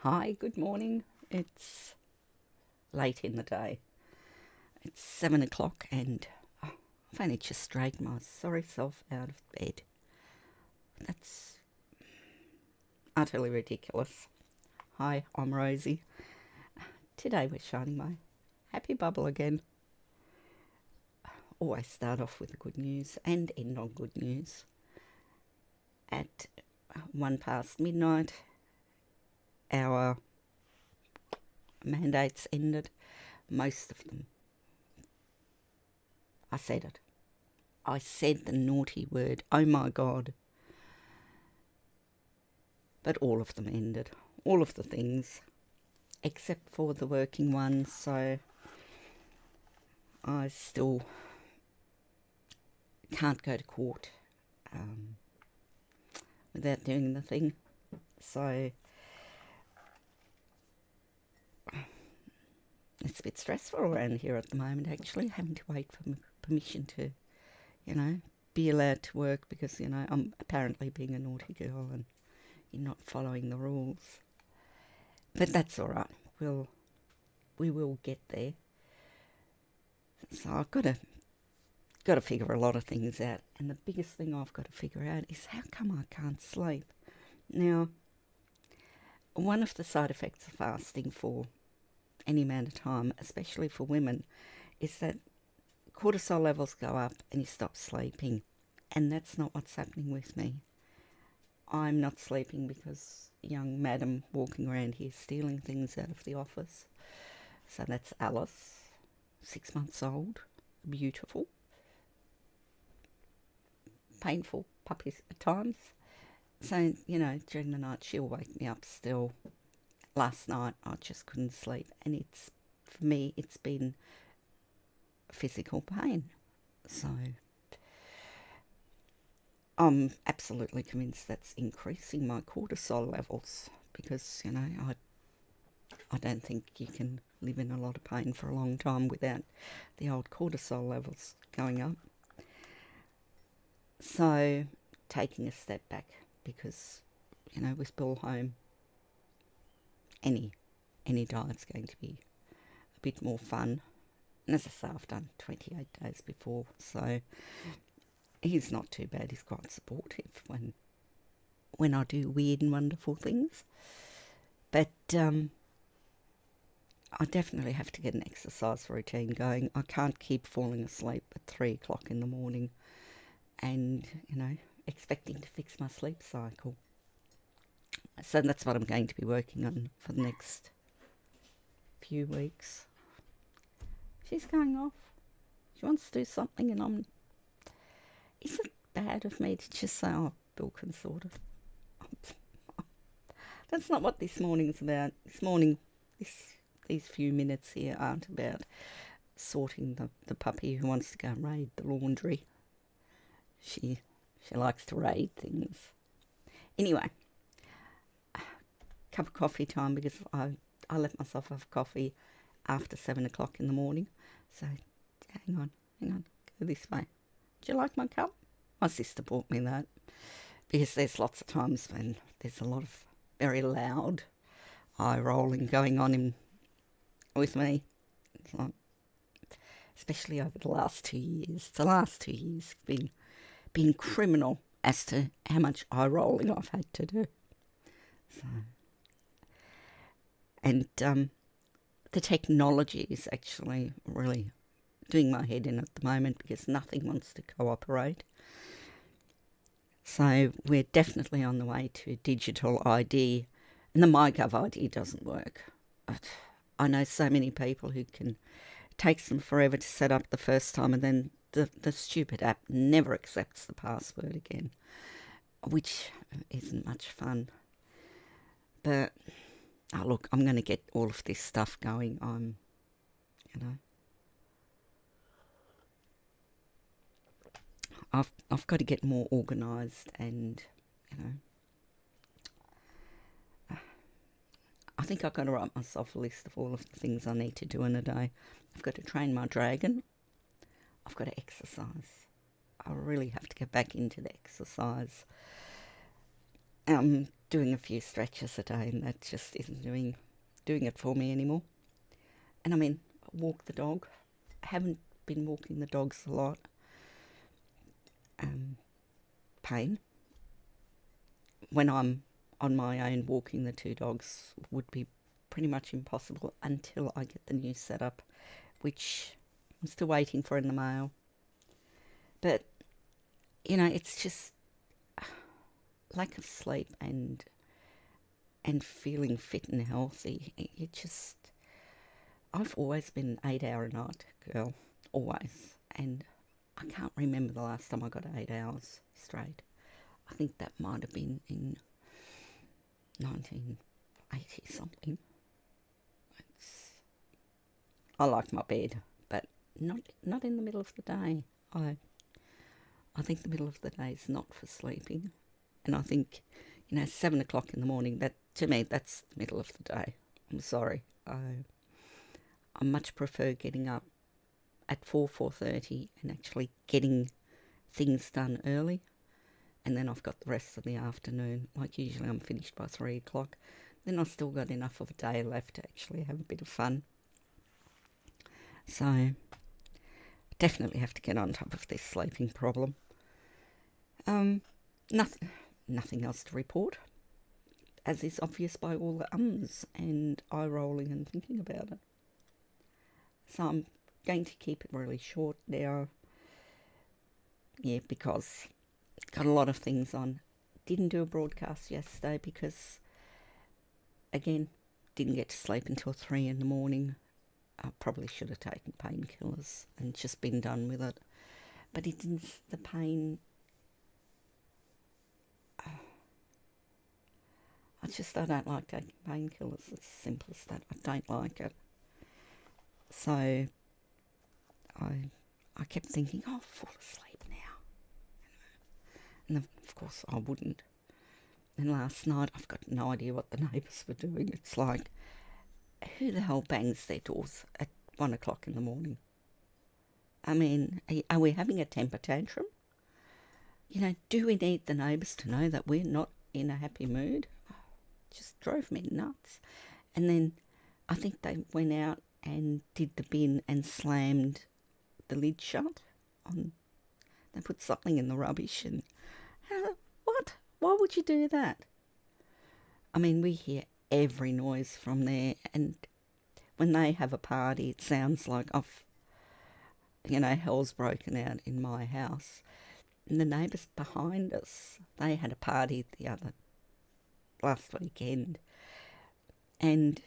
Hi, good morning. It's late in the day. It's 7 o'clock and I've only just straightened my sorry self out of bed. That's utterly ridiculous. Hi, I'm Rosie. Today we're shining my happy bubble again. Always start off with the good news and end on good news. At 1 past midnight, our mandates ended. Most of them. I said it. I said the naughty word. Oh my God. But all of them ended. All of the things. Except for the working ones. So I still can't go to court without doing the thing. So it's a bit stressful around here at the moment, actually, having to wait for permission to, be allowed to work because, I'm apparently being a naughty girl and you're not following the rules. But that's all right. We will get there. So I've got to figure a lot of things out. And the biggest thing I've got to figure out is how come I can't sleep? Now, one of the side effects of fasting for any amount of time, especially for women, is that cortisol levels go up and you stop sleeping. And that's not what's happening with me. I'm not sleeping because young madam walking around here stealing things out of the office. So that's Alice, 6 months old, beautiful, painful puppies at times. So, during the night she'll wake me up still. Last night I just couldn't sleep, and for me it's been physical pain. So I'm absolutely convinced that's increasing my cortisol levels because, I don't think you can live in a lot of pain for a long time without the old cortisol levels going up. So taking a step back because, with Bill home, any diet's going to be a bit more fun. And as I say, I've done 28 days before, so he's not too bad. He's quite supportive when I do weird and wonderful things. But I definitely have to get an exercise routine going. I can't keep falling asleep at 3 o'clock in the morning and, expecting to fix my sleep cycle. So that's what I'm going to be working on for the next few weeks. She's going off. She wants to do something and is it bad of me to just say, oh, Bill can sort it? That's not what this morning's about. This morning, these few minutes here aren't about sorting the puppy who wants to go and raid the laundry. She likes to raid things. Anyway, cup of coffee time because I let myself have coffee after 7 o'clock in the morning. So hang on, go this way. Do you like my cup? My sister bought me that because there's lots of times when there's a lot of very loud eye rolling going on with me. It's like, especially over the last 2 years. The last 2 years have been criminal as to how much eye rolling I've had to do. So, and the technology is actually really doing my head in at the moment because nothing wants to cooperate. So we're definitely on the way to digital ID, and the MyGov ID doesn't work. But I know so many people who takes them forever to set up the first time, and then the stupid app never accepts the password again, which isn't much fun. But look, I'm going to get all of this stuff going. I've got to get more organised, and I think I've got to write myself a list of all of the things I need to do in a day. I've got to train my dragon. I've got to exercise. I really have to get back into the exercise. doing a few stretches a day, and that just isn't doing it for me anymore. And I mean, walk the dog. I haven't been walking the dogs a lot. Pain. When I'm on my own, walking the two dogs would be pretty much impossible until I get the new setup, which I'm still waiting for in the mail. But, it's just lack of sleep and feeling fit and healthy. I've always been an 8 hour a night girl, always. And I can't remember the last time I got 8 hours straight. I think that might have been in 1980 something. I like my bed, but not in the middle of the day. I think the middle of the day is not for sleeping. And I think, 7 o'clock in the morning, that to me, that's the middle of the day. I'm sorry. I much prefer getting up at 4:30 and actually getting things done early, and then I've got the rest of the afternoon. Like usually I'm finished by 3 o'clock. Then I've still got enough of a day left to actually have a bit of fun. So definitely have to get on top of this sleeping problem. Nothing else to report, as is obvious by all the ums and eye rolling and thinking about it. So I'm going to keep it really short now. Yeah, because got a lot of things on. Didn't do a broadcast yesterday because, again, didn't get to sleep until 3 in the morning. I probably should have taken painkillers and just been done with it. But it didn't, the pain, I don't like taking painkillers. It's as simple as that. I don't like it. So I kept thinking, I'll fall asleep now. And of course I wouldn't. And last night, I've got no idea what the neighbours were doing. It's like, who the hell bangs their doors at 1 o'clock in the morning? I mean, are we having a temper tantrum? Do we need the neighbours to know that we're not in a happy mood? Just drove me nuts. And then I think they went out and did the bin and slammed the lid shut on. They put something in the rubbish and what? Why would you do that? I mean, we hear every noise from there, and when they have a party, it sounds like hell's broken out in my house. And the neighbours behind us, they had a party last weekend, and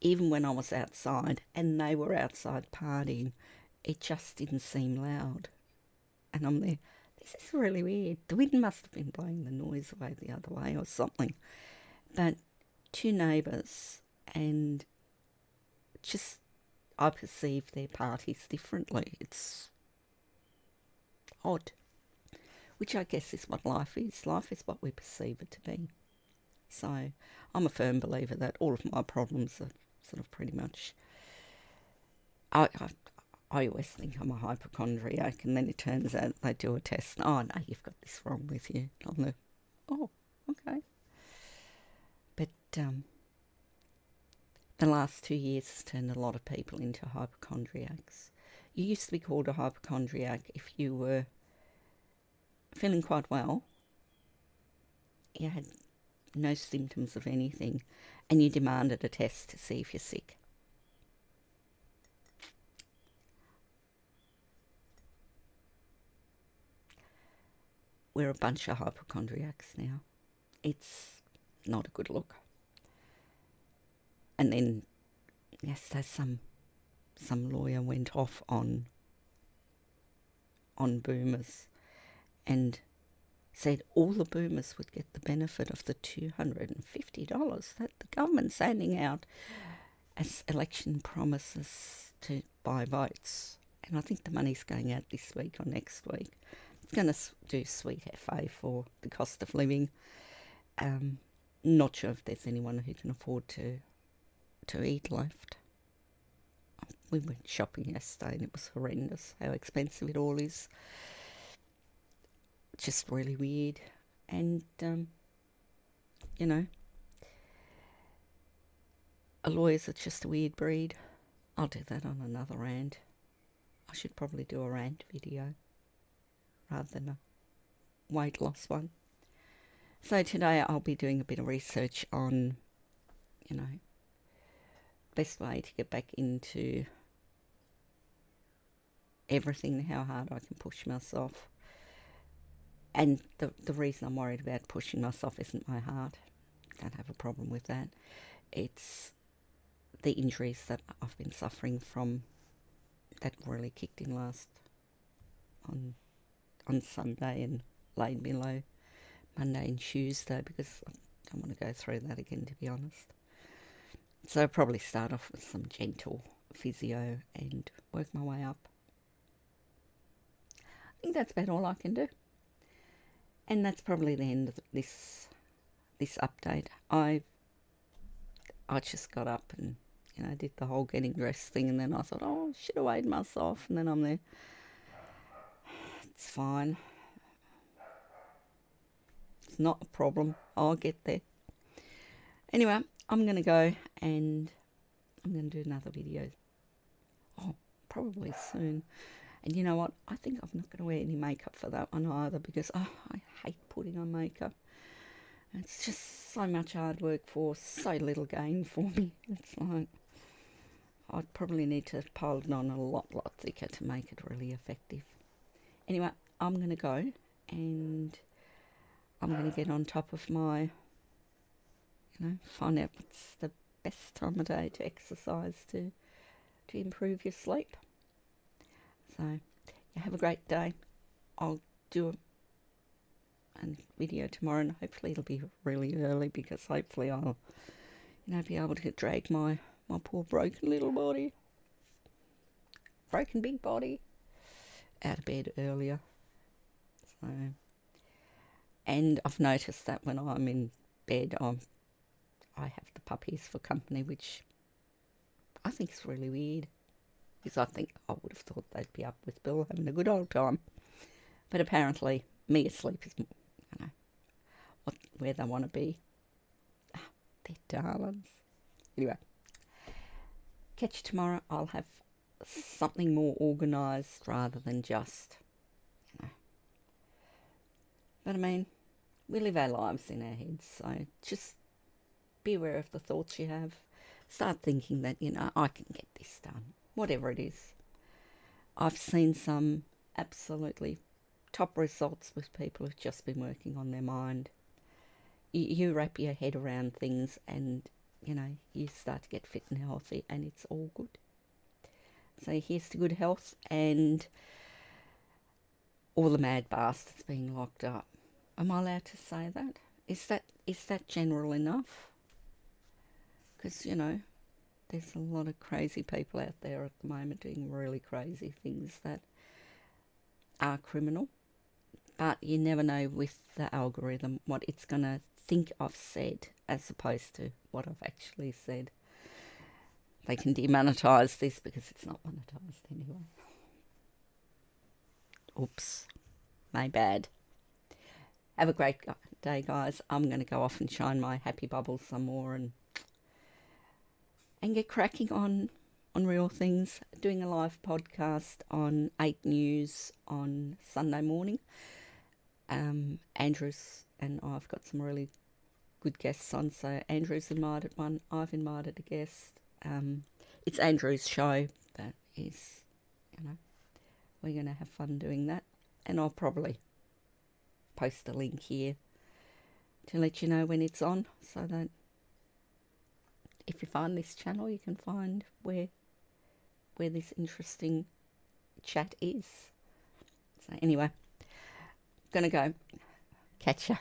even when I was outside and they were outside partying, it just didn't seem loud. And I'm there, this is really weird. The wind must have been blowing the noise away the other way or something. But two neighbours, and just I perceive their parties differently. It's odd, which I guess is what life is. Life is what we perceive it to be. So I'm a firm believer that all of my problems are sort of pretty much... I always think I'm a hypochondriac, and then it turns out they do a test. Oh, no, you've got this wrong with you. I'm like, oh, okay. But the last 2 years has turned a lot of people into hypochondriacs. You used to be called a hypochondriac if you were feeling quite well, you had no symptoms of anything, and you demanded a test to see if you're sick. We're a bunch of hypochondriacs now. It's not a good look. And then yesterday some lawyer went off on boomers and said all the boomers would get the benefit of the $250 that the government's handing out as election promises to buy votes. And I think the money's going out this week or next week. It's going to do sweet FA for the cost of living. Not sure if there's anyone who can afford to eat left. We went shopping yesterday and it was horrendous how expensive it all is. Just really weird. And you know, lawyers are just a weird breed. I'll do that on another rant. I should probably do a rant video rather than a weight loss one. So today I'll be doing a bit of research on, you know, best way to get back into everything, how hard I can push myself. And the reason I'm worried about pushing myself isn't my heart. Don't have a problem with that. It's the injuries that I've been suffering from that really kicked in last on Sunday and laid me low Monday and Tuesday, because I don't want to go through that again, to be honest. So I'll probably start off with some gentle physio and work my way up. I think that's about all I can do. And that's probably the end of this update. I just got up and, you know, did the whole getting dressed thing, and then I thought, oh, I should have weighed myself, and then I'm there. It's fine. It's not a problem. I'll get there. Anyway, I'm going to go and I'm going to do another video. Oh, probably soon. And you know what? I think I'm not going to wear any makeup for that one either, because I hate putting on makeup. It's just so much hard work for so little gain for me. It's like, I'd probably need to pile it on a lot thicker to make it really effective. Anyway, I'm going to go and I'm going to get on top of my, you know, find out what's the best time of day to exercise to improve your sleep. So, you have a great day. I'll do a video tomorrow, and hopefully it'll be really early, because hopefully I'll, you know, be able to drag my poor broken little body, broken big body, out of bed earlier. So, and I've noticed that when I'm in bed, I have the puppies for company, which I think is really weird, because I think I would have thought they'd be up with Bill having a good old time. But apparently, me asleep is, you know, where they want to be. They're darlings. Anyway, catch you tomorrow. I'll have something more organised rather than just, you know. But I mean, we live our lives in our heads, so just be aware of the thoughts you have. Start thinking that, you know, I can get this done, whatever it is. I've seen some absolutely top results with people who've just been working on their mind. You wrap your head around things and, you know, you start to get fit and healthy, and it's all good. So here's to good health and all the mad bastards being locked up. Am I allowed to say that? Is that general enough? Because, you know, there's a lot of crazy people out there at the moment doing really crazy things that are criminal. But you never know with the algorithm what it's going to think I've said as opposed to what I've actually said. They can demonetize this because it's not monetized anyway. Oops, my bad. Have a great day, guys. I'm going to go off and shine my happy bubbles some more and get cracking on real things. Doing a live podcast on 8 News on Sunday morning. Andrew's and I've got some really good guests on. So Andrew's invited one. I've invited a guest. It's Andrew's show, but he's, you know, we're going to have fun doing that. And I'll probably post a link here to let you know when it's on, so that if you find this channel, you can find where this interesting chat is. So anyway, gonna go. Catch ya.